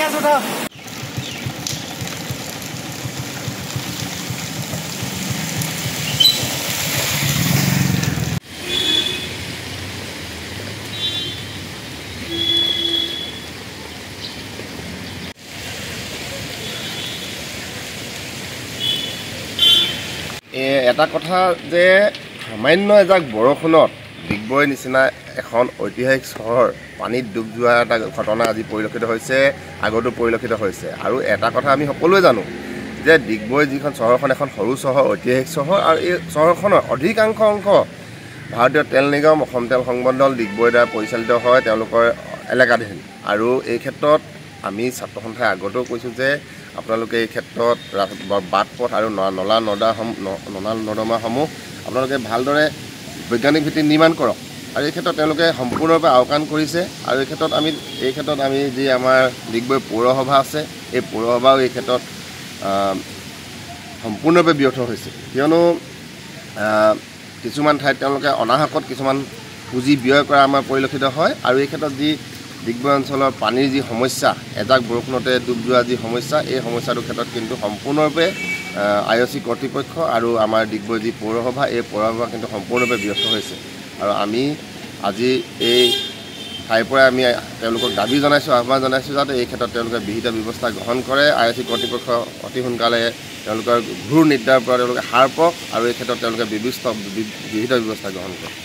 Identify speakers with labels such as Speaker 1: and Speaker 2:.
Speaker 1: এটা কথা যে সামান্য এজাক বৰষুণত ডিগবৈ নিচিনা এখন ঐতিহাসিক চহৰ পানীত ডুব যোৱা এটা ঘটনা আজি পৰিলক্ষিত হৈছে, আগতো পৰিলক্ষিত হৈছে। আৰু এটা কথা আমি সকলোৱে জানো যে ডিগবৈ যিখন চহৰখন এখন সৰু চহৰ, ঐতিহাসিক চহৰ, আৰু এই চহৰখনৰ অধিকাংশ অংশ ভাৰতীয় তেল নিগম, অসম তেল সংমণ্ডল, ডিগবৈৰ দ্বাৰা পৰিচালিত হয়, তেওঁলোকৰ এলেকাধীন। আৰু এই ক্ষেত্ৰত আমি ছাত্ৰ সন্থাই আগতেও কৈছোঁ যে আপোনালোকে এই ক্ষেত্ৰত বাট পথ আৰু নলা নৰ্দমাসমূহ আপোনালোকে ভালদৰে বৈজ্ঞানিক ভিত্তিত নিৰ্মাণ কৰক। আৰু এই ক্ষেত্ৰত তেওঁলোকে সম্পূৰ্ণৰূপে আওকাণ কৰিছে। আৰু এই ক্ষেত্ৰত আমি যি আমাৰ ডিগবৈ পৌৰসভা আছে, এই পৌৰসভাও এই ক্ষেত্ৰত সম্পূৰ্ণৰূপে ব্যৰ্থ হৈছে। কিয়নো কিছুমান ঠাইত তেওঁলোকে অনাহকত কিছুমান পুঁজি ব্যয় কৰা আমাৰ পৰিলক্ষিত হয়। আৰু এই ক্ষেত্ৰত যি ডিগবৈ অঞ্চলৰ পানীৰ যি সমস্যা, এজাক বৰষুণতে ডুব যোৱা যি সমস্যা, এই সমস্যাটোৰ ক্ষেত্ৰত কিন্তু সম্পূৰ্ণৰূপে IOC কৰ্তৃপক্ষ আৰু আমাৰ ডিগবৈ যি পৌৰসভা, এই পৌৰসভা কিন্তু সম্পূৰ্ণৰূপে ব্যৰ্থ হৈছে। আৰু আমি আজি এই ঠাইৰ পৰাই আমি তেওঁলোকক দাবী জনাইছোঁ, আহ্বান জনাইছোঁ যাতে এই ক্ষেত্ৰত তেওঁলোকে বিহিত ব্যৱস্থা গ্ৰহণ কৰে। IOC কৰ্তৃপক্ষ অতি সোনকালে তেওঁলোকৰ ঘূৰ নিদ্ৰাৰ পৰা তেওঁলোকে সাৰ পাওক আৰু এই ক্ষেত্ৰত তেওঁলোকে বিহিত ব্যৱস্থা গ্ৰহণ কৰে।